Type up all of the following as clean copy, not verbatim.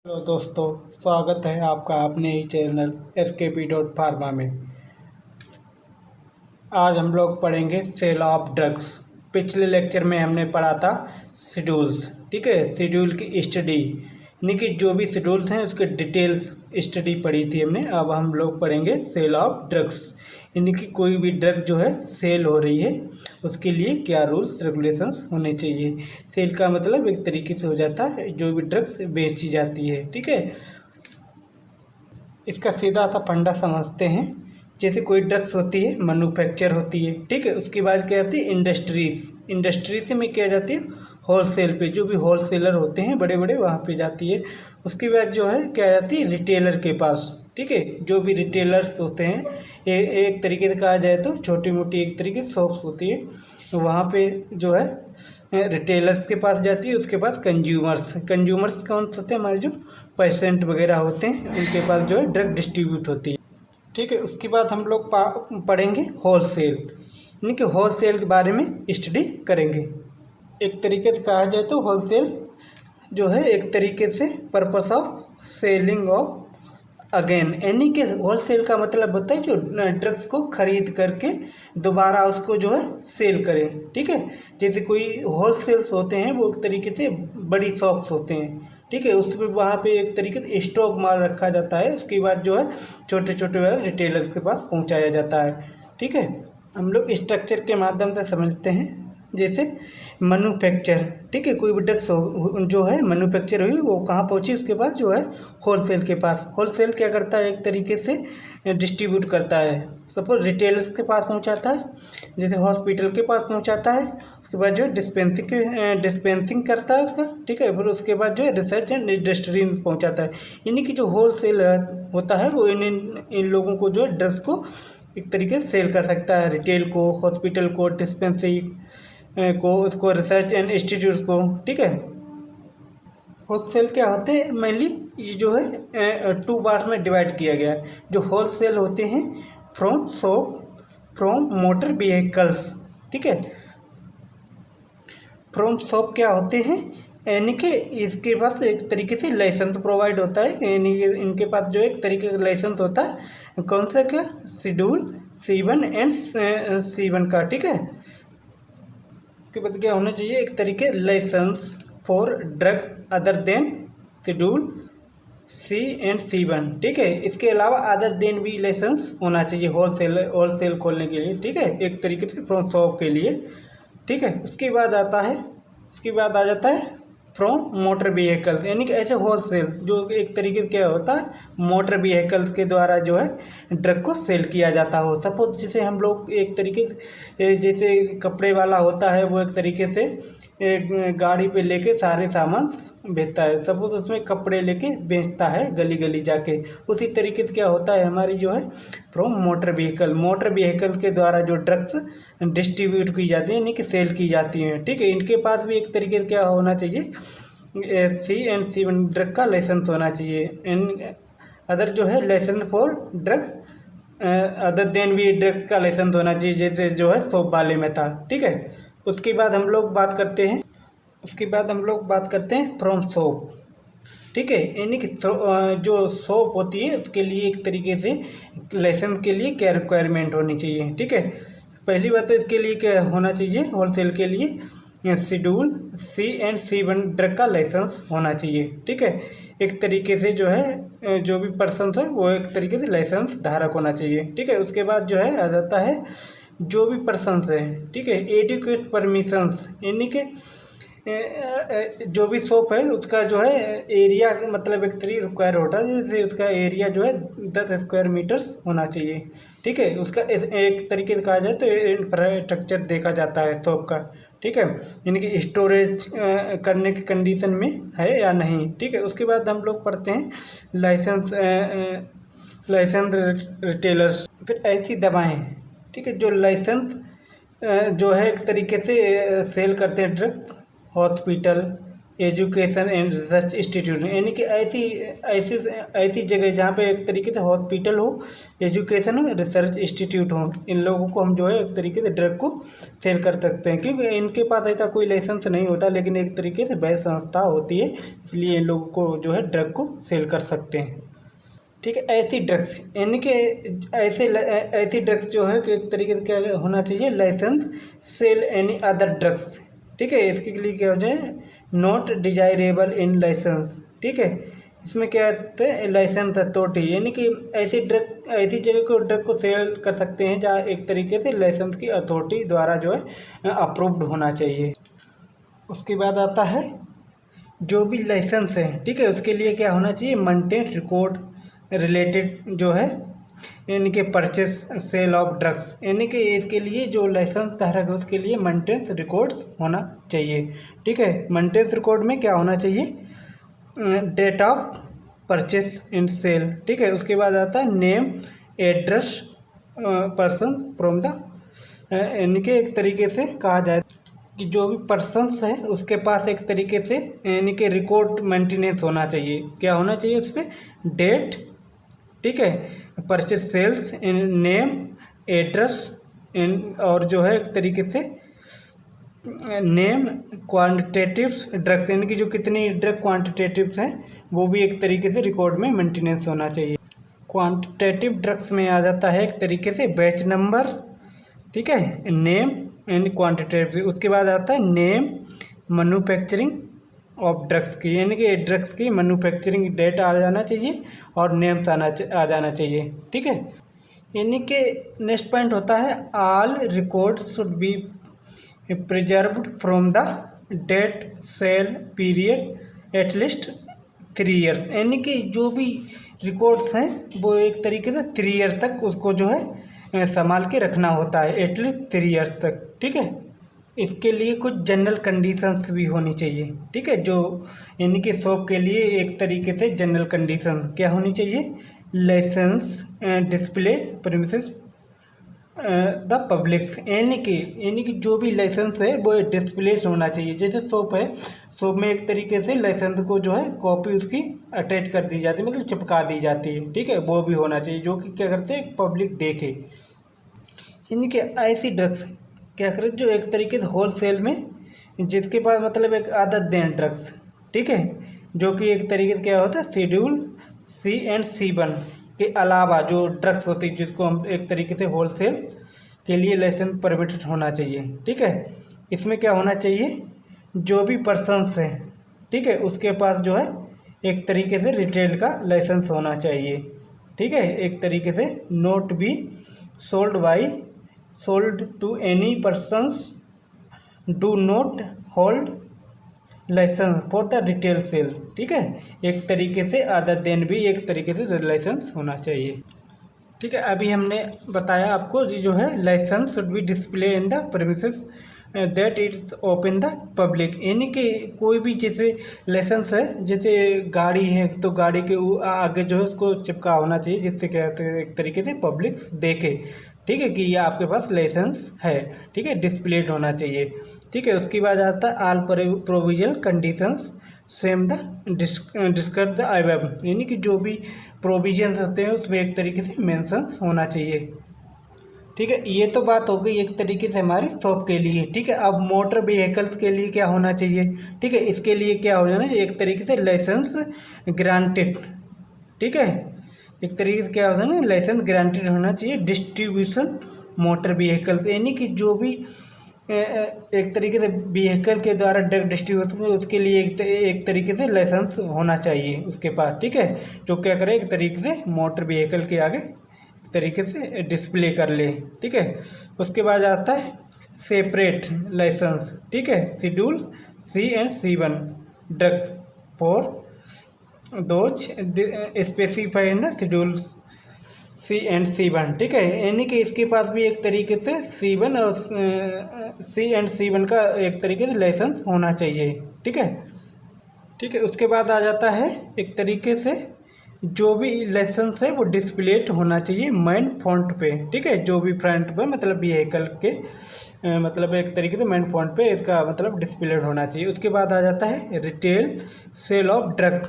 Hello दोस्तों, स्वागत है आपका अपने ही चैनल skp.pharma में। आज हम लोग पढ़ेंगे सेल ऑफ ड्रग्स। पिछले लेक्चर में हमने पढ़ा था शेड्यूल्स, ठीक है, शेड्यूल की स्टडी, यानी कि जो भी शेड्यूल्स हैं उसके डिटेल्स स्टडी पढ़ी थी हमने। अब हम लोग पढ़ेंगे सेल ऑफ ड्रग्स, यानी कि कोई भी ड्रग जो है सेल हो रही है उसके लिए क्या रूल्स रेगुलेशंस होने चाहिए। सेल का मतलब एक तरीके से हो जाता है जो भी ड्रग्स बेची जाती है, ठीक है। इसका सीधा सा फंडा समझते हैं। जैसे कोई ड्रग्स होती है, मैन्युफैक्चर होती है, ठीक है। उसके बाद क्या आती है इंडस्ट्रीज में क्या जाती है होलसेल पे, जो भी होलसेलर होते हैं बड़े बड़े वहाँ पे जाती है। उसके बाद जो है क्या जाती है रिटेलर के पास, ठीक है। जो भी रिटेलर्स होते हैं एक तरीके से कहा जाए तो छोटी मोटी एक तरीके से शॉप्स होती है, तो वहाँ पे जो है रिटेलर्स के पास जाती है। उसके पास कंज्यूमर्स कौन होते हैं, हमारे जो पेशेंट वगैरह होते हैं उनके पास जो है ड्रग डिस्ट्रीब्यूट होती है, ठीक है। उसके बाद हम लोग पढ़ेंगे होलसेल, यानी कि होलसेल के बारे में स्टडी करेंगे। एक तरीके से कहा जाए तो होलसेल जो है एक तरीके से purpose of selling of again, यानी कि होलसेल का मतलब होता है जो ड्रग्स को खरीद करके दोबारा उसको जो है सेल करें, ठीक है। जैसे कोई होलसेल्स होते हैं वो एक तरीके से बड़ी शॉप्स होते हैं, ठीक है। उसमें वहाँ पे एक तरीके से स्टॉक माल रखा जाता है, उसके बाद जो है छोटे छोटे वाले रिटेलर्स के पास पहुँचाया जाता है, ठीक है। हम लोग स्ट्रक्चर के माध्यम से समझते हैं। जैसे मैन्युफैक्चर, ठीक है, कोई भी ड्रग्स जो है मैन्युफैक्चर हुई वो कहाँ पहुँची, उसके पास जो है होलसेल के पास। होलसेल क्या करता है एक तरीके से डिस्ट्रीब्यूट करता है, सपोज रिटेलर्स के पास पहुँचाता है, जैसे हॉस्पिटल के पास पहुँचाता है। उसके बाद जो है डिस्पेंसिंग करता है उसका, ठीक है। फिर उसके बाद जो है रिसर्च एंड इंडस्ट्री में पहुँचाता है, यानी कि जो होलसेल होता है वो इन लोगों को जो है ड्रग्स को एक तरीके से सेल कर सकता है, रिटेल को, हॉस्पिटल को, डिस्पेंसरी को, उसको रिसर्च एंड इंस्टीट्यूट को, ठीक है। होलसेल क्या होते हैं मेनली, ये जो है 2 पार्ट में डिवाइड किया गया है। जो होलसेल होते हैं फ्रॉम मोटर व्हीकल्स, ठीक है। फ्रॉम शॉप क्या होते हैं, यानी कि इसके पास एक तरीके से लाइसेंस प्रोवाइड होता है, यानी कि इनके पास जो एक तरीके का लाइसेंस होता है, कौन सा का शेड्यूल C1 एंड C1 का, ठीक है। उसके बाद क्या होना चाहिए एक तरीके license for drug other than schedule C and C1, ठीक है। इसके अलावा अदर देन भी लाइसेंस होना चाहिए होलसेल खोलने के लिए, ठीक है, एक तरीके से फ्रॉम शॉप के लिए, ठीक है। उसके बाद आ जाता है फ्रॉम मोटर व्हीकल्स, यानी कि ऐसे होलसेल जो एक तरीके से क्या होता है मोटर व्हीकल्स के द्वारा जो है ड्रग को सेल किया जाता हो। सपोज जैसे हम लोग एक तरीके से जैसे कपड़े वाला होता है वो एक तरीके से एक गाड़ी पे लेके सारे सामान बेचता है, सपोज उसमें कपड़े लेके बेचता है गली गली जाके। उसी तरीके से क्या होता है हमारी जो है फ्रॉम मोटर व्हीकल के द्वारा जो ड्रग्स डिस्ट्रीब्यूट की जाती है, यानी कि सेल की जाती हैं, ठीक है। इनके पास भी एक तरीके से क्या होना चाहिए C एंड C1 ड्रग का लाइसेंस होना चाहिए। अदर जो है license for drug other than भी ड्रग्स का लाइसेंस होना चाहिए, जैसे जो है शॉप वाले में था, ठीक है। उसके बाद हम लोग बात करते हैं फ्रॉम शॉप, ठीक है, यानी कि जो शॉप होती है उसके लिए एक तरीके से लाइसेंस के लिए क्या रिक्वायरमेंट होनी चाहिए, ठीक है। पहली बात तो इसके लिए क्या होना चाहिए होलसेल के लिए schedule C and C1 drug का लाइसेंस होना चाहिए, ठीक है। एक तरीके से जो है जो भी पर्सन्स है वो एक तरीके से लाइसेंस धारक होना चाहिए, ठीक है। उसके बाद जो है आ जाता है जो भी पर्सन्स है, ठीक है, एडुकेट परमिशंस, यानी कि जो भी शॉप है उसका जो है एरिया मतलब एक तरीके रिक्वायर होता है, जैसे उसका एरिया जो है 10 स्क्वायर मीटर्स होना चाहिए, ठीक है। उसका एक तरीके से कहा जाए तो इंफ्रास्ट्रक्चर देखा जाता है शॉप का, ठीक है, यानी कि स्टोरेज करने की कंडीशन में है या नहीं, ठीक है। उसके बाद हम लोग पढ़ते हैं लाइसेंस रिटेलर्स, फिर ऐसी दवाएं, ठीक है, जो लाइसेंस जो है एक तरीके से सेल करते हैं drugs, hospital, education and research institute, यानी कि ऐसी ऐसी ऐसी जगह जहाँ पे एक तरीके से हॉस्पिटल हो, एजुकेशन हो, रिसर्च इंस्टीट्यूट हो, इन लोगों को हम जो है एक तरीके से ड्रग को सेल कर सकते हैं, क्योंकि इनके पास ऐसा कोई लाइसेंस नहीं होता, लेकिन एक तरीके से वैध संस्था होती है, इसलिए इन लोगों को जो है ड्रग को सेल कर सकते हैं। ठीक है, ऐसी ड्रग्स यानी कि ऐसी ड्रग्स जो है कि एक तरीके से क्या होना चाहिए, license sale any other drugs. ठीक है, इसके लिए क्या हो जाए, नॉट डिजायरेबल इन लाइसेंस। ठीक है, इसमें क्या कहते हैं, लाइसेंस अथॉरिटी, यानी कि ऐसी जगह को ड्रग को सेल कर सकते हैं जहाँ एक तरीके से लाइसेंस की अथॉरिटी द्वारा जो है अप्रूव्ड होना चाहिए। उसके बाद आता है जो भी लाइसेंस है, ठीक है, उसके लिए क्या होना चाहिए, मेंटेन रिकॉर्ड रिलेटेड जो है, यानी कि परचेस सेल ऑफ ड्रग्स, यानी कि इसके लिए जो लाइसेंस धारक है उसके लिए मेंटेनेंस रिकॉर्ड्स होना चाहिए। ठीक है, मेंटेनेंस रिकॉर्ड में क्या होना चाहिए, date of purchase and sale. ठीक है, उसके बाद आता है name address person from the, यानी कि एक तरीके से कहा जाए कि जो भी पर्सन्स है उसके पास एक तरीके से यानी कि रिकॉर्ड मेंटेनेंस होना चाहिए। क्या होना चाहिए उस पर, डेट, ठीक है, purchase sales in name address in, और जो है एक तरीके से नेम क्वांटिटेटिव्स ड्रग्स, यानी कि जो कितनी ड्रग क्वांटिटेटिव्स हैं वो भी एक तरीके से रिकॉर्ड में मेंटेनेंस होना चाहिए। क्वांटिटेटिव ड्रग्स में आ जाता है एक तरीके से बैच नंबर, ठीक है, नेम एंड क्वांटिटेटिव। उसके बाद आता है नेम मैन्युफैक्चरिंग ऑफ ड्रग्स की, यानी कि ड्रग्स की मैन्युफैक्चरिंग डेट आ जाना चाहिए और नेम्स आ जाना चाहिए। ठीक है, यानी कि नेक्स्ट पॉइंट होता है all record should be preserved from the date sale period at least 3 year, यानी कि जो भी रिकॉर्ड्स हैं वो एक तरीके से 3 ईयर तक उसको जो है संभाल के रखना होता है, एटलीस्ट 3 ईयर तक। ठीक है, इसके लिए कुछ जनरल कंडीशंस भी होनी चाहिए। ठीक है, जो यानी कि शॉप के लिए एक तरीके से जनरल कंडीशन क्या होनी चाहिए, license display premises the publics, यानी कि जो भी लाइसेंस है वो डिस्प्ले होना चाहिए। जैसे शॉप है, शॉप में एक तरीके से लाइसेंस को जो है कॉपी उसकी अटैच कर दी जाती है, मतलब चिपका दी जाती है। ठीक है, वो भी होना चाहिए जो कि क्या करते हैं, पब्लिक देखे। यानी कि ऐसी ड्रग्स क्या करें जो एक तरीके से होल सेल में जिसके पास मतलब एक आदत दें ड्रग्स, ठीक है, जो कि एक तरीके से क्या होता है, शेड्यूल C एंड C1 के अलावा जो ड्रग्स होती है जिसको हम एक तरीके से होल सेल के लिए लाइसेंस परमिटेड होना चाहिए। ठीक है, इसमें क्या होना चाहिए, जो भी पर्सन्स है, ठीक है, उसके पास जो है एक तरीके से रिटेल का लाइसेंस होना चाहिए। ठीक है, एक तरीके से not be sold to any persons do not hold license for the retail sale. ठीक है, एक तरीके से अदर देन भी एक तरीके से लाइसेंस होना चाहिए। ठीक है, अभी हमने बताया आपको जो है license should be display in the premises that it's open the public, यानी कि कोई भी जैसे लाइसेंस है, जैसे गाड़ी है तो गाड़ी के आगे जो है उसको चिपका होना चाहिए, जिससे क्या कहते हैं एक तरीके से पब्लिक देखे, ठीक है, कि ये आपके पास लाइसेंस है। ठीक है, डिस्प्लेड होना चाहिए। ठीक है, उसके बाद आता है all provisional conditions same the discuss the above, यानी कि जो भी प्रोविजंस होते हैं उसमें एक तरीके से मेंशंस होना चाहिए। ठीक है, ये तो बात हो गई एक तरीके से हमारी शॉप के लिए। ठीक है, अब मोटर व्हीकल्स के लिए क्या होना चाहिए, ठीक है, इसके लिए क्या हो जाना चाहिए, एक तरीके से लाइसेंस ग्रांटेड। ठीक है, एक तरीके से क्या होता है ना, लाइसेंस ग्रांटेड होना चाहिए डिस्ट्रीब्यूशन मोटर व्हीकल्स, यानी कि जो भी एक तरीके से व्हीकल के द्वारा ड्रग डिस्ट्रीब्यूशन उसके लिए एक तरीके से लाइसेंस होना चाहिए उसके पास। ठीक है, जो क्या करे एक तरीके से मोटर व्हीकल के आगे एक तरीके से डिस्प्ले कर ले। ठीक है, उसके बाद आता है सेपरेट लाइसेंस। ठीक है, schedule C and C1 drugs for those specify in the schedule C and C1। ठीक है, यानी कि इसके पास भी एक तरीके से C1 और C एंड C1 का एक तरीके से लाइसेंस होना चाहिए। ठीक है, ठीक है, उसके बाद आ जाता है एक तरीके से जो भी लाइसेंस है वो डिस्प्लेड होना चाहिए मेन फ्रंट पे। ठीक है, जो भी फ्रंट पे मतलब व्हीकल के मतलब एक तरीके से मेन पॉइंट पे इसका मतलब डिस्प्लेड होना चाहिए। उसके बाद आ जाता है रिटेल सेल ऑफ ड्रग,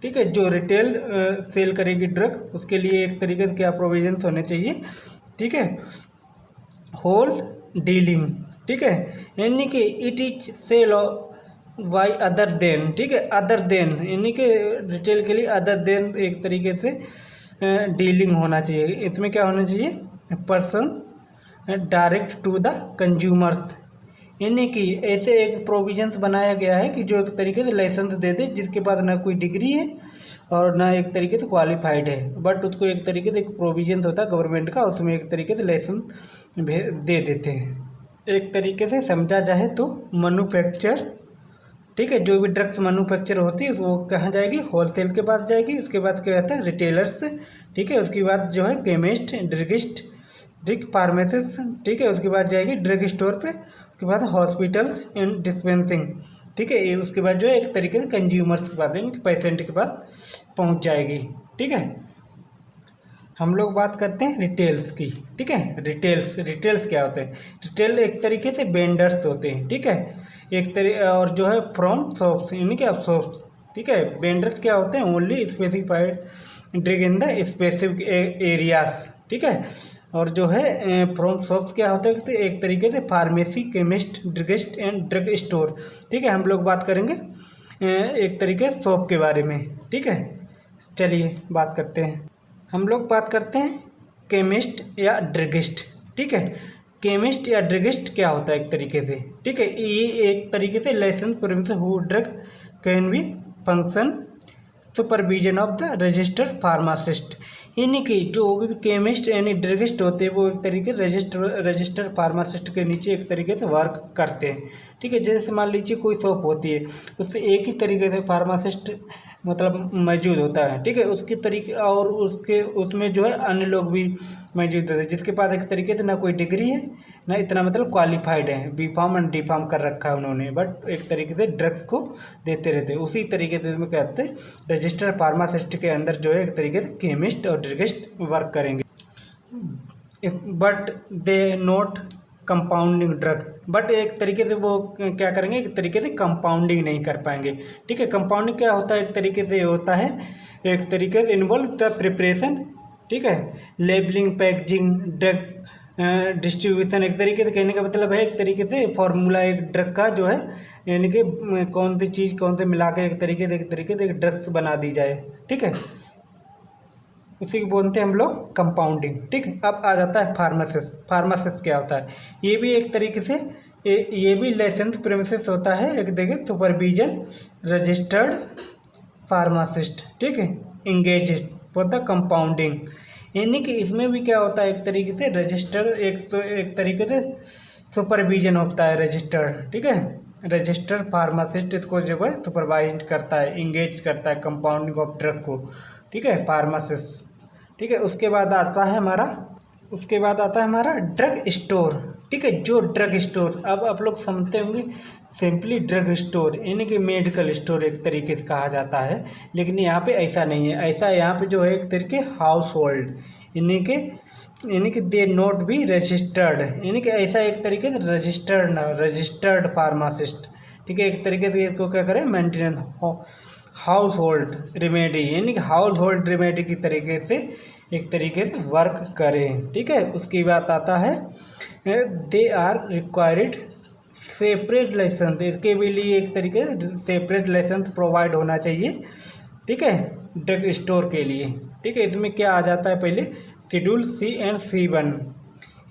ठीक है, जो रिटेल सेल करेगी ड्रग उसके लिए एक तरीके से क्या प्रोविजंस होने चाहिए, ठीक है। होल डीलिंग, ठीक है, यानी कि it is sale why other than, ठीक है, अदर देन यानी कि रिटेल के लिए अदर देन एक तरीके से डीलिंग होना चाहिए। इसमें क्या होना चाहिए, person direct to the consumers, यानी कि ऐसे एक प्रोविजंस बनाया गया है कि जो एक तरीके से लाइसेंस दे दे जिसके पास ना कोई डिग्री है और ना एक तरीके से क्वालिफाइड है, बट उसको एक तरीके से एक प्रोविजंस होता है गवर्नमेंट का, उसमें एक तरीके से लाइसेंस दे देते हैं। एक तरीके से समझा जाए तो मैन्युफैक्चर, ठीक है, जो भी ड्रग्स मैन्युफैक्चर होती है वो कहाँ जाएगी, होलसेल के पास जाएगी। उसके बाद क्या कहता है, रिटेलर्स, ठीक है, उसके बाद जो है केमिस्ट, ड्रगिस्ट, ठीक, फार्मेसिस्ट, ठीक है, उसके बाद जाएगी ड्रग स्टोर पे, उसके बाद हॉस्पिटल्स एंड डिस्पेंसिंग, ठीक है, ये उसके बाद जो है एक तरीके से कंज्यूमर्स के पास यानी पेशेंट के पास पहुंच जाएगी, ठीक है। हम लोग बात करते हैं रिटेल्स की, ठीक है। रिटेल्स क्या होते हैं, रिटेल एक तरीके से वेंडर्स होते हैं, ठीक है, और जो है फ्रॉम शॉप्स यानी कि आप शॉप्स, ठीक है। वेंडर्स क्या होते हैं, only specified drug in the specific areas, ठीक है। और जो है फ्रॉम शॉप्स क्या होता है, तो एक तरीके से pharmacy, chemist, druggist and drug store, ठीक है। हम लोग बात करेंगे एक तरीके से शॉप के बारे में, ठीक है। चलिए बात करते हैं, हम लोग बात करते हैं केमिस्ट या ड्रगिस्ट, ठीक है। केमिस्ट या ड्रगिस्ट क्या होता है एक तरीके से, ठीक है, ये एक तरीके से license provincial who drug can be function supervision of the registered pharmacist, यानी कि जो भी केमिस्ट यानी ड्रगिस्ट होते हैं वो एक तरीके से रजिस्टर्ड फार्मासिस्ट के नीचे एक तरीके से वर्क करते हैं, ठीक है। जैसे मान लीजिए कोई शॉप होती है उस पर एक ही तरीके से फार्मासिस्ट मतलब मौजूद होता है, ठीक है, उसके तरीके और उसके उसमें जो है अन्य लोग भी मौजूद होते हैं जिसके पास एक तरीके से ना कोई डिग्री है ना इतना मतलब क्वालिफाइड है, B pharm and D pharm कर रखा है उन्होंने, बट एक तरीके से ड्रग्स को देते रहते हैं। उसी तरीके से इसमें कहते हैं रजिस्टर्ड फार्मासिस्ट के अंदर जो है एक तरीके से केमिस्ट और ड्रगिस्ट वर्क करेंगे, but they not compounding drug, but एक तरीके से वो क्या करेंगे, एक तरीके से कंपाउंडिंग नहीं कर पाएंगे, ठीक है। कंपाउंडिंग क्या होता है, एक तरीके से होता है एक तरीके से इन्वॉल्व द प्रिपरेशन, ठीक है, लेबलिंग, पैकेजिंग, ड्रग डिस्ट्रीब्यूशन, एक तरीके से कहने का मतलब है एक तरीके से फॉर्मूला एक ड्रग का जो है यानी कि कौन सी चीज़ कौन से मिला के एक तरीके से एक ड्रग्स बना दी जाए, ठीक है, उसी को बोलते हैं हम लोग कंपाउंडिंग, ठीक है। अब आ जाता है फार्मासिस्ट क्या होता है, ये भी एक तरीके से ये भी लाइसेंस प्रेमिसेस होता है, एक देखिए सुपरविजन रजिस्टर्ड फार्मासिस्ट, ठीक है, इंगेज फॉर द कंपाउंडिंग, यानी कि इसमें भी क्या होता है एक तरीके से रजिस्टर एक तरीके से सुपरविजन होता है रजिस्टर्ड, ठीक है, रजिस्टर्ड फार्मासिस्ट इसको जो है सुपरवाइज करता है, इंगेज करता है कंपाउंडिंग ऑफ ड्रग को, ठीक है, फार्मासिस्ट, ठीक है। उसके बाद आता है हमारा ड्रग स्टोर, ठीक है, जो ड्रग स्टोर, अब आप लोग समझते होंगे सिंपली ड्रग स्टोर यानी कि मेडिकल स्टोर एक तरीके से कहा जाता है, लेकिन यहाँ पे ऐसा नहीं है, ऐसा यहाँ पे जो है एक तरीके हाउस होल्ड यानी कि दे नॉट बी रजिस्टर्ड, यानी कि ऐसा एक तरीके से रजिस्टर्ड फार्मासिस्ट, ठीक है, एक तरीके से इसको क्या करें मेंटेनेंस हाउस होल्ड रेमेडी, यानी कि हाउस होल्ड रेमेडी की तरीके से एक तरीके से वर्क करें, ठीक है। उसकी बात आता है they are required separate license, इसके भी लिए एक तरीके से सेपरेट लाइसेंस प्रोवाइड होना चाहिए, ठीक है, ड्रग स्टोर के लिए, ठीक है। इसमें क्या आ जाता है पहले शेड्यूल C एंड C1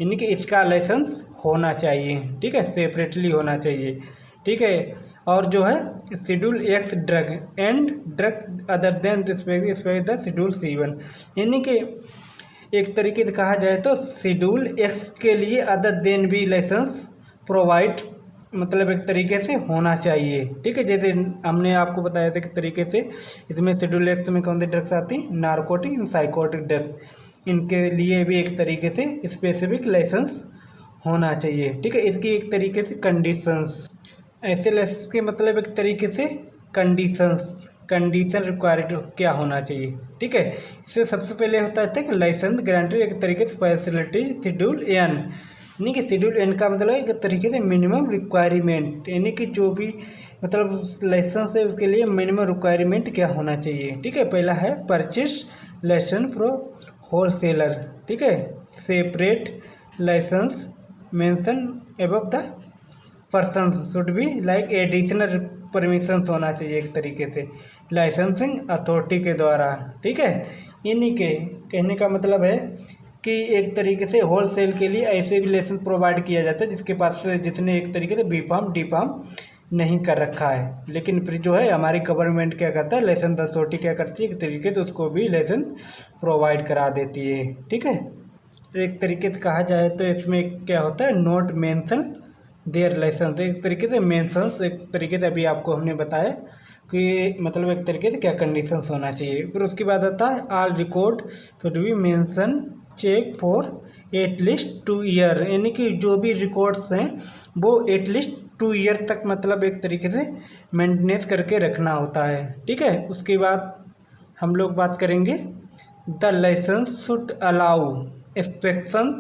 यानी कि इसका लाइसेंस होना चाहिए, ठीक है, सेपरेटली होना चाहिए, ठीक है। और जो है schedule X drug and drug other then the schedule C1 यानी कि एक तरीके से कहा जाए तो शेड्यूल X के लिए अदर देन भी लाइसेंस प्रोवाइड मतलब एक तरीके से होना चाहिए, ठीक है। जैसे हमने आपको बताया था कि तरीके से इसमें शेड्यूल X में कौन सी ड्रग्स आती हैं, नारकोटिक एंड साइकोटिक ड्रग्स, इनके लिए भी एक तरीके से स्पेसिफिक लाइसेंस होना चाहिए, ठीक है। इसकी एक तरीके से कंडीशंस, ऐसे लाइसेंस के मतलब एक तरीके से कंडीशन रिक्वायर्ड क्या होना चाहिए, ठीक है। इससे सबसे पहले होता है कि लाइसेंस गारंटी एक तरीके से फैसिलिटी शेड्यूल N, यानी कि शेड्यूल एन का मतलब एक तरीके से मिनिमम रिक्वायरमेंट, यानी कि जो भी मतलब लाइसेंस है उसके लिए मिनिमम रिक्वायरमेंट क्या होना चाहिए। ठीक है, पहला है purchase license from wholesaler. ठीक है, separate license mention above the persons should be like additional permissions होना चाहिए एक तरीके से लाइसेंसिंग अथॉरिटी के द्वारा। ठीक है, इन्हीं के कहने का मतलब है कि एक तरीके से होल सेल के लिए ऐसे भी लाइसेंस प्रोवाइड किया जाता है जिसके पास जिसने एक तरीके से बी फार्म डी फार्म नहीं कर रखा है, लेकिन फिर जो है हमारी गवर्नमेंट क्या करता है, लाइसेंस अथॉरिटी क्या करती है एक तरीके से उसको भी लाइसेंस प्रोवाइड करा देती है। ठीक है, एक तरीके से कहा जाए तो इसमें क्या होता है, नोट मेंशन देयर लाइसेंस, एक तरीके से मेंशंस, एक तरीके से अभी आपको हमने बताया कि मतलब एक तरीके से क्या कंडीशंस होना चाहिए। फिर उसके बाद आता है all record should be mention check for at least 2 year, यानी कि जो भी रिकॉर्ड्स हैं वो एटलीस्ट 2 ईयर तक मतलब एक तरीके से मेंटेनेंस करके रखना होता है। ठीक है, उसके बाद हम लोग बात करेंगे the license should allow inspection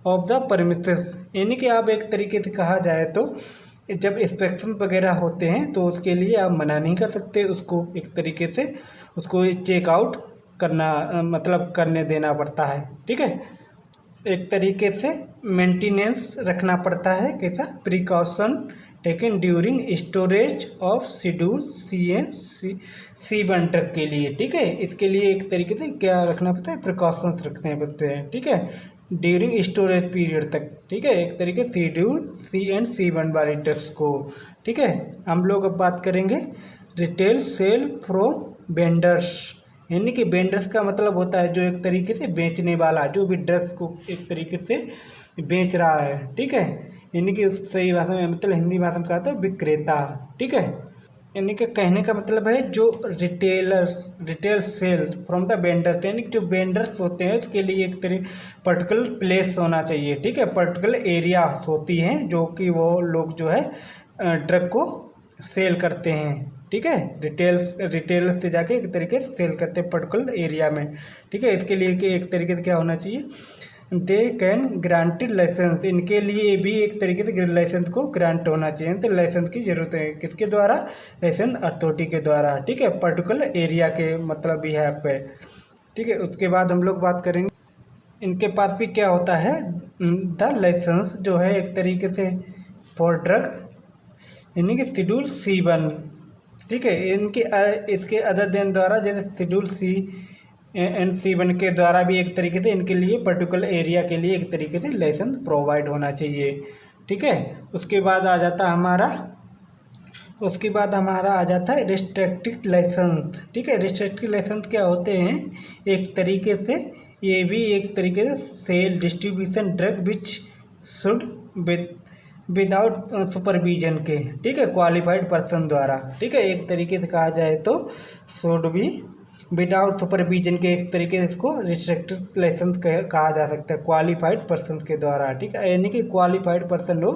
of the premises, यानी कि आप एक तरीके से कहा जाए तो जब इंस्पेक्शन वगैरह होते हैं तो उसके लिए आप मना नहीं कर सकते, उसको एक तरीके से उसको चेकआउट करना मतलब करने देना पड़ता है। ठीक है, एक तरीके से मेंटेनेंस रखना पड़ता है, कैसा precaution taken during storage of schedule C1 drug के लिए। ठीक है, इसके लिए एक तरीके से क्या रखना पड़ता है, प्रिकॉशंस रखने पड़ते हैं। ठीक है, ड्यूरिंग स्टोरेज पीरियड तक। ठीक है, एक तरीके शेड्यूल C1 वाली ड्रग्स को। ठीक है, हम लोग अब बात करेंगे रिटेल सेल फ्रॉम वेंडर्स, यानी कि वेंडर्स का मतलब होता है जो एक तरीके से बेचने वाला, जो भी ड्रग्स को एक तरीके से बेच रहा है। ठीक है, यानी कि उस सही भाषा में मतलब हिंदी भाषा में कहा तो विक्रेता। ठीक है, यानी कि कहने का मतलब है जो retail sale from the vendors, यानी कि जो वेंडर्स होते हैं उसके लिए एक तरह पर्टिकुलर प्लेस होना चाहिए। ठीक है, पर्टिकुलर एरिया होती हैं जो कि वो लोग जो है ड्रग को सेल करते हैं। ठीक है, रिटेल से जाके एक तरीके से सेल करते हैं पर्टिकुलर एरिया में। ठीक है, इसके लिए कि एक तरीके से क्या होना चाहिए, दे कैन ग्रांटेड लाइसेंस, इनके लिए भी एक तरीके से लाइसेंस को ग्रांट होना चाहिए, तो लाइसेंस की ज़रूरत है किसके द्वारा, लाइसेंस अथॉरिटी के द्वारा। ठीक है, पर्टिकुलर एरिया के मतलब भी है यहाँ पे। ठीक है, उसके बाद हम लोग बात करेंगे इनके पास भी क्या होता है, द लाइसेंस जो है एक तरीके से फॉर ड्रग, यानी कि शेड्यूल C1। ठीक है, इनके इसके अदर देन द्वारा जैसे शेड्यूल C1 के द्वारा भी एक तरीके से इनके लिए पर्टिकुलर एरिया के लिए एक तरीके से लाइसेंस प्रोवाइड होना चाहिए। ठीक है, उसके बाद आ जाता है रिस्ट्रिक्टेड लाइसेंस। ठीक है, रिस्ट्रिक्टेड लाइसेंस क्या होते हैं, एक तरीके से ये भी एक तरीके से sale distribution drug which should without supervision के। ठीक है, क्वालिफाइड पर्सन द्वारा। ठीक है, एक तरीके से कहा जाए तो शुड बी विदाउट सुपरविजन के एक तरीके से इसको रिस्ट्रिक्टेड लाइसेंस कहा जा सकता है क्वालिफाइड पर्सन के द्वारा। ठीक है, यानी कि क्वालिफाइड पर्सन हो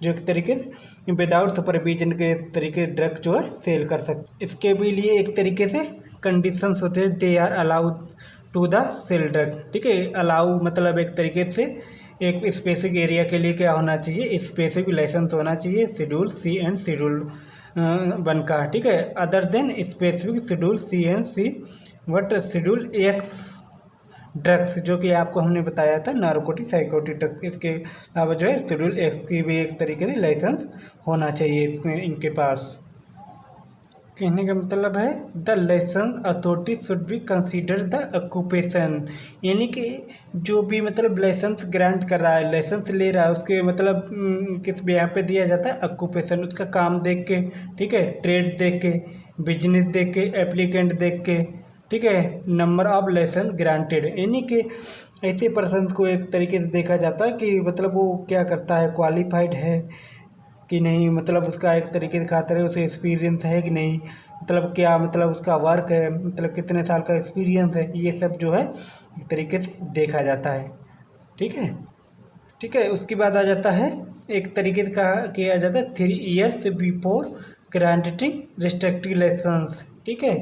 जो एक तरीके से विदाउट सुपरविजन के तरीके ड्रग जो है सेल कर सकते। इसके भी लिए एक तरीके से कंडीशंस होते हैं, they are allowed to the sale drug. ठीक है, अलाउ मतलब एक तरीके से एक स्पेसिफिक एरिया के लिए क्या होना चाहिए, स्पेसिफिक लाइसेंस होना चाहिए शेड्यूल C एंड शेड्यूल 1 का। ठीक है, other than specific schedule C and C but schedule X drugs जो कि आपको हमने बताया था नारकोटिक साइकोटिक ड्रग्स, इसके अलावा जो है शेड्यूल X की भी एक तरीके से लाइसेंस होना चाहिए इसमें इनके पास। कहने का मतलब है the license authority should be consider the occupation, यानी कि जो भी मतलब लाइसेंस ग्रांट कर रहा है, लाइसेंस ले रहा है, उसके मतलब किस यहाँ पे दिया जाता है ऑक्यूपेशन, उसका काम देख के। ठीक है, ट्रेड देख के, बिजनेस देख के, एप्लीकेंट देख के। ठीक है, नंबर ऑफ लाइसेंस ग्रांटेड, यानी कि ऐसे पर्सन को एक तरीके से देखा जाता है कि मतलब वो क्या करता है, क्वालिफाइड है कि नहीं, मतलब उसका एक तरीके से खातर है उसे एक्सपीरियंस है कि नहीं, मतलब क्या मतलब उसका वर्क है, मतलब कितने साल का एक्सपीरियंस है, ये सब जो है एक तरीके से देखा जाता है। ठीक है, ठीक है, उसके बाद आ जाता है एक तरीके से कहा किया जाता है 3 years before granting restricted license. ठीक है,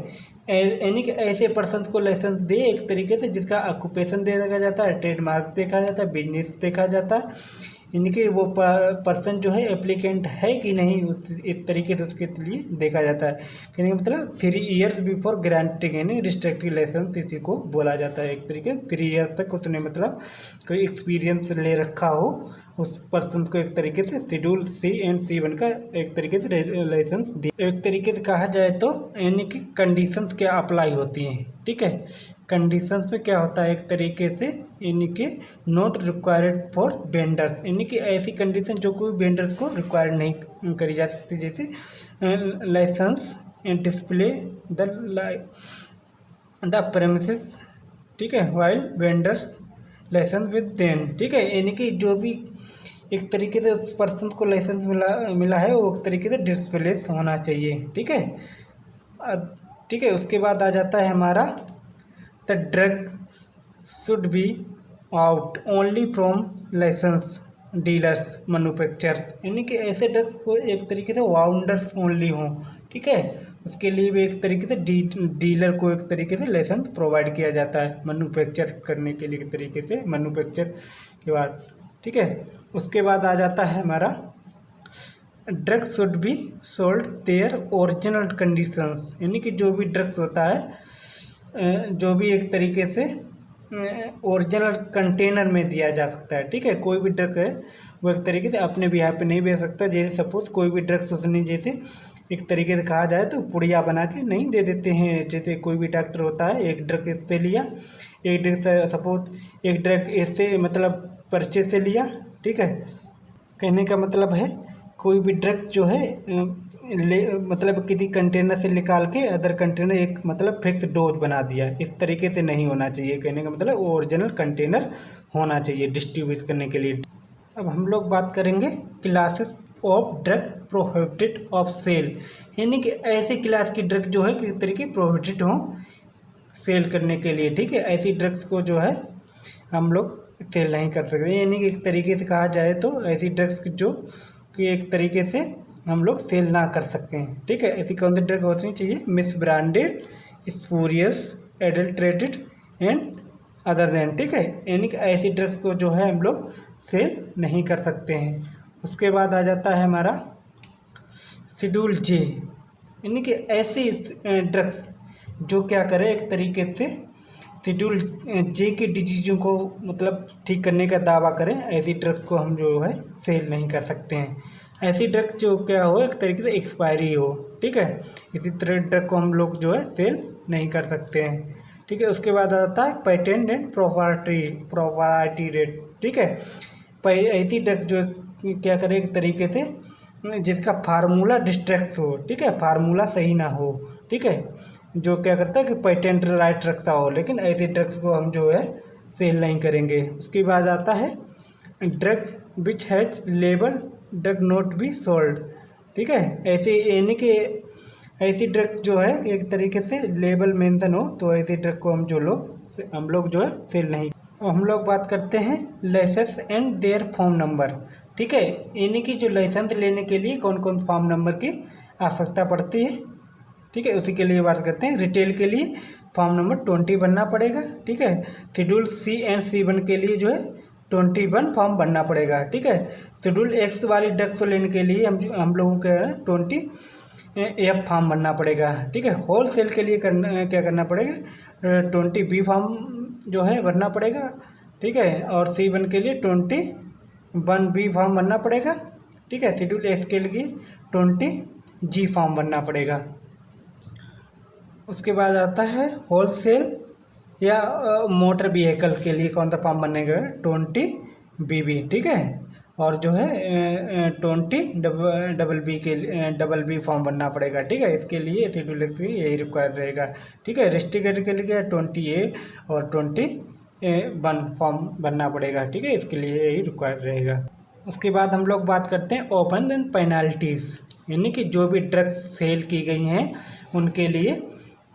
यानी कि ऐसे पर्सन को लाइसेंस दे एक तरीके से जिसका ऑक्यूपेशन देखा जाता है, ट्रेडमार्क देखा जाता है, बिजनेस देखा जाता है, यानी कि वो पर्सन जो है एप्लीकेंट है कि नहीं, उस एक तरीके से उसके लिए देखा जाता है। कहने का मतलब 3 ईयर्स बिफोर ग्रांटिंग यानी रिस्ट्रिक्टेड लाइसेंस इसी को बोला जाता है। एक तरीके 3 ईयर तक उसने मतलब कोई एक्सपीरियंस ले रखा हो उस पर्सन को एक तरीके से शेड्यूल C एंड C1 का एक तरीके से लाइसेंस दिया। एक तरीके से कहा जाए तो यानी कि कंडीशंस क्या अप्लाई होती हैं, ठीक है। कंडीशंस में क्या होता है एक तरीके से यानी कि नॉट रिक्वायर्ड फॉर वेंडर्स, यानी कि ऐसी कंडीशन जो कोई वेंडर्स को रिक्वायर्ड नहीं करी जा सकती, जैसे license and display the premises, ठीक है, while vendors license with them, ठीक है। यानी कि जो भी एक तरीके से उस पर्सन को लाइसेंस मिला है वो एक तरीके से डिस्प्ले होना चाहिए, ठीक है। ठीक है, उसके बाद आ जाता है हमारा the drug should be out only from license dealers manufacturers, यानी कि ऐसे ड्रग्स को एक तरीके से वाउंडर्स ओनली हों, ठीक है। उसके लिए भी एक तरीके से डीलर को एक तरीके से लाइसेंस प्रोवाइड किया जाता है मैन्युफैक्चर करने के लिए, एक तरीके से मैन्युफैक्चर के बाद, ठीक है। उसके बाद आ जाता है हमारा drugs should be sold their original conditions, यानी कि जो भी ड्रग्स होता है जो भी एक तरीके से ओरिजिनल कंटेनर में दिया जा सकता है, ठीक है। कोई भी ड्रग है वो एक तरीके से अपने भी यहाँ पे नहीं बेच सकता। जैसे सपोज कोई भी ड्रग्स उसने जैसे एक तरीके से कहा जाए तो पुड़िया बना के नहीं दे देते हैं। जैसे कोई भी डॉक्टर होता है एक ड्रग इससे लिया, एक ड्रग सपोज एक ड्रग इससे मतलब परचेज से लिया, ठीक है। कहने का मतलब है कोई भी ड्रग जो है मतलब किसी कंटेनर से निकाल के अदर कंटेनर एक मतलब फिक्स डोज बना दिया, इस तरीके से नहीं होना चाहिए। कहने का मतलब ओरिजिनल कंटेनर होना चाहिए डिस्ट्रीब्यूट करने के लिए। अब हम लोग बात करेंगे classes of drug prohibited of sale, यानी कि ऐसे क्लास की ड्रग जो है किस तरीके प्रोहिबिटेड हो सेल करने के लिए, ठीक है। ऐसी ड्रग्स को जो है हम लोग सेल नहीं कर सकते, यानी कि एक तरीके से कहा जाए तो ऐसी ड्रग्स जो कि एक तरीके से हम लोग सेल ना कर सकते हैं, ठीक है। ऐसी कौन सी ड्रग होनी चाहिए? Miss branded, spurious, adulterated and other than, ठीक है। यानी कि ऐसी ड्रग्स को जो है हम लोग सेल नहीं कर सकते हैं। उसके बाद आ जाता है हमारा शेड्यूल J, यानी कि ऐसी ड्रग्स जो क्या करे एक तरीके से शेड्यूल J के डिजीज़ों को मतलब ठीक करने का दावा करें, ऐसी ड्रग्स को हम जो है सेल नहीं कर सकते हैं। ऐसी ड्रग जो क्या हो एक तरीके से एक्सपायरी हो, ठीक है, इसी तरह ड्रग को हम लोग जो है सेल नहीं कर सकते हैं, ठीक है। उसके बाद आता है पेटेंट एंड प्रॉपर्टी रेट, ठीक है। ऐसी ड्रग जो क्या करे एक तरीके से जिसका फार्मूला डिस्ट्रैक्ट हो, ठीक है, फार्मूला सही ना हो, ठीक है, जो क्या करता है कि पेटेंट राइट रखता हो, लेकिन ऐसे ड्रग्स को हम जो है सेल नहीं करेंगे। उसके बाद आता है drug which has label drug not be sold, ठीक है। ऐसे यानी कि ऐसी ड्रग जो है एक तरीके से लेबल मेंशन हो तो ऐसी ड्रग को हम लोग जो है सेल नहीं। हम लोग बात करते हैं licence and their form number, ठीक है। यानी कि जो लाइसेंस लेने के लिए कौन कौन फॉर्म नंबर की आवश्यकता पड़ती है, ठीक है, उसी के लिए बात करते हैं। रिटेल के लिए फॉर्म नंबर 20 बनना पड़ेगा, ठीक है। शेड्यूल C एंड C1 के लिए जो है 21 फॉर्म बनना पड़ेगा, ठीक है। शेड्यूल X वाली ड्रग्स लेने के लिए हम लोगों के 20F फॉर्म बनना पड़ेगा, ठीक है। होल सेल के लिए क्या करना पड़ेगा 20B फॉर्म जो है भरना पड़ेगा, ठीक है। और C1 के लिए 21B फॉर्म भरना पड़ेगा, ठीक है। शेड्यूल X के लिए 20G फॉर्म भरना पड़ेगा। उसके बाद आता है होल सेल या मोटर व्हीकल्स के लिए कौन सा फॉर्म बनेगा 20BB, ठीक है। और जो है 20BB के डबल बी फॉर्म बनना पड़ेगा, ठीक है। इसके लिए शेड्यूल एक्स की यही रिक्वायर रहेगा, ठीक है। रेस्ट्रिक्टेड के लिए 20A और 21 फॉर्म बनना पड़ेगा, ठीक है, इसके लिए यही रिक्वायर रहेगा। उसके बाद हम लोग बात करते हैं ओपन एंड पेनाल्टीज़, यानी कि जो भी ड्रग्स सेल की गई हैं उनके लिए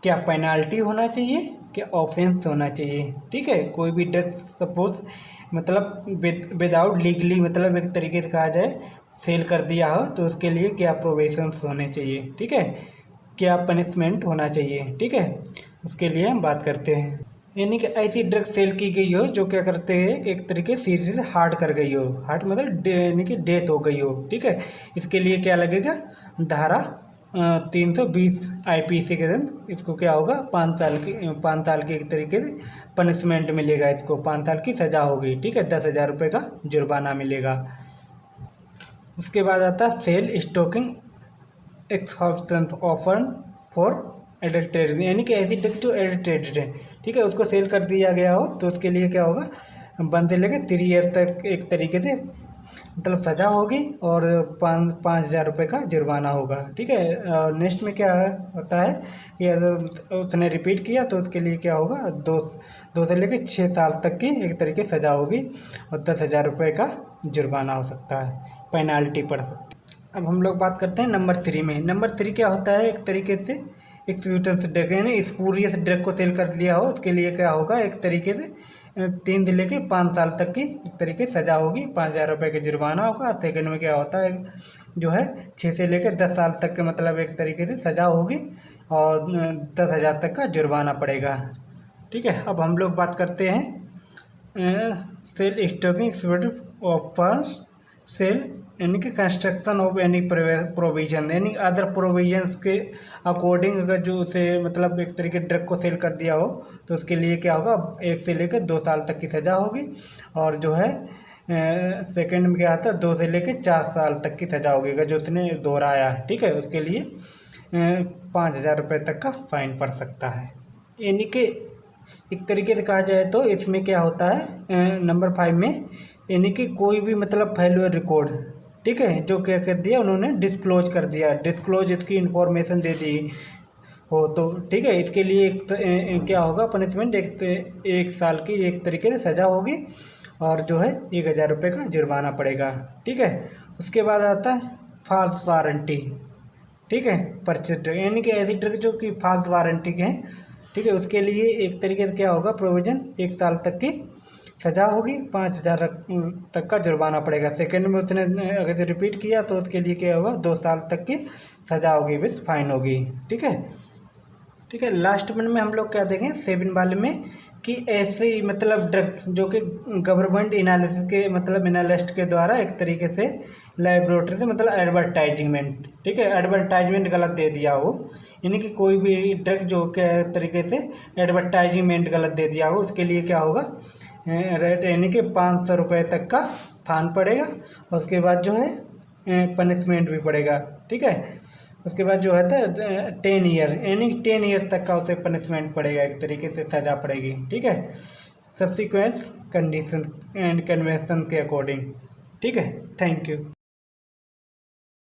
क्या पेनाल्टी होना चाहिए, क्या ऑफेंस होना चाहिए, ठीक है। कोई भी ड्रग्स सपोज मतलब विदाउट लीगली मतलब एक तरीके से कहा जाए सेल कर दिया हो तो उसके लिए क्या प्रोविजंस होने चाहिए, ठीक है, क्या पनिशमेंट होना चाहिए, ठीक है, उसके लिए हम बात करते हैं। यानी कि ऐसी ड्रग सेल की गई हो जो क्या करते हैं, एक तरीके से सीरियस हार्ट कर गई हो, हार्ट मतलब यानी कि डेथ हो गई हो, ठीक है। इसके लिए क्या लगेगा, धारा 320 IPC के तहत इसको क्या होगा, 5 साल की एक तरीके से पनिशमेंट मिलेगा, इसको 5 साल की सज़ा होगी, ठीक है। 10,000 रुपये का जुर्माना मिलेगा। उसके बाद आता है सेल स्टॉकिंग एक्सहॉर्शन ऑफर फॉर एडल्टेड, यानी कि ऐसी ड्रग जो एडल्टेटेड है, ठीक है, उसको सेल कर दिया गया हो तो उसके लिए क्या होगा, 1 से लेकर 3 ईयर तक एक तरीके से मतलब सज़ा होगी और 5,000 रुपये का जुर्माना होगा, ठीक है। और नेक्स्ट में क्या होता है कि अगर उसने रिपीट किया तो उसके लिए क्या होगा, 2 से लेकर 6 साल तक की एक तरीके सज़ा होगी और 10,000 रुपये का जुर्माना हो सकता है, पेनाल्टी पड़ सकती है। अब हम लोग बात करते हैं नंबर 3 में। नंबर 3 क्या होता है, एक तरीके से एक्सक्यूटेंस ड्रग, यानी स्पूरियस ड्रग को सेल कर दिया हो, उसके लिए क्या होगा, एक तरीके से 3 से लेके 5 साल तक की एक तरीके से सज़ा होगी, 5,000 रुपये का जुर्माना होगा। सेकंड में क्या होता है जो है 6 से लेकर 10 साल तक के मतलब एक तरीके से सज़ा होगी और 10,000 तक का जुर्माना पड़ेगा, ठीक है। अब हम लोग बात करते हैं sale stocking expected of firms sale, यानी कि कंस्ट्रक्शन ऑफ एनी प्रोविजन, यानी अदर प्रोविजंस के अकॉर्डिंग अगर जो उसे मतलब एक तरीके ड्रग को सेल कर दिया हो तो उसके लिए क्या होगा, 1 से लेकर 2 साल तक की सज़ा होगी। और जो है सेकंड में क्या आता है, 2 से लेकर 4 साल तक की सज़ा होगी अगर जो उसने दोहराया, ठीक है। उसके लिए 5,000 रुपये तक का फाइन पड़ सकता है। यानी कि एक तरीके से कहा जाए तो इसमें क्या होता है नंबर 5 में, यानी कि कोई भी मतलब फेल्योर रिकॉर्ड, ठीक है, जो क्या कर दिया उन्होंने डिस्क्लोज कर दिया, डिस्क्लोज इसकी इंफॉर्मेशन दे दी हो तो, ठीक है, इसके लिए क्या होगा पनिशमेंट, 1 साल की एक तरीके से सज़ा होगी और जो है 1,000 रुपये का जुर्माना पड़ेगा, ठीक है। उसके बाद आता है फॉल्स वारंटी, ठीक है, परचेज ड्रग, यानी कि ऐसी ड्रग जो कि फॉल्स वारंटी के हैं, ठीक है, उसके लिए एक तरीके से क्या होगा, प्रोविज़न 1 साल तक की सज़ा होगी, 5,000 तक का जुर्माना पड़ेगा। सेकंड में उसने अगर जो रिपीट किया तो उसके लिए क्या होगा, 2 साल तक की सज़ा होगी विथ फाइन होगी, ठीक है, ठीक है। लास्ट वन में हम लोग क्या देखें 7 वाले में कि ऐसे ही मतलब ड्रग जो कि गवर्नमेंट एनालिसिस के मतलब एनालिस्ट के द्वारा एक तरीके से लेबोरेटरी से मतलब एडवर्टाइजमेंट, ठीक है, एडवर्टाइजमेंट गलत दे दिया हो, यानी कि कोई भी ड्रग जो क्या तरीके से एडवर्टाइजमेंट गलत दे दिया हो उसके लिए क्या होगा, रेट यानी कि 500 रुपये तक का फाइन पड़ेगा। उसके बाद जो है पनिशमेंट भी पड़ेगा, ठीक है। उसके बाद जो है 10 ईयर, यानी 10 ईयर तक का उसे पनिशमेंट पड़ेगा, एक तरीके से सज़ा पड़ेगी, ठीक है, सब्सिक्वेंट कंडीशन एंड कन्वेंशन के अकॉर्डिंग, ठीक है। Thank you.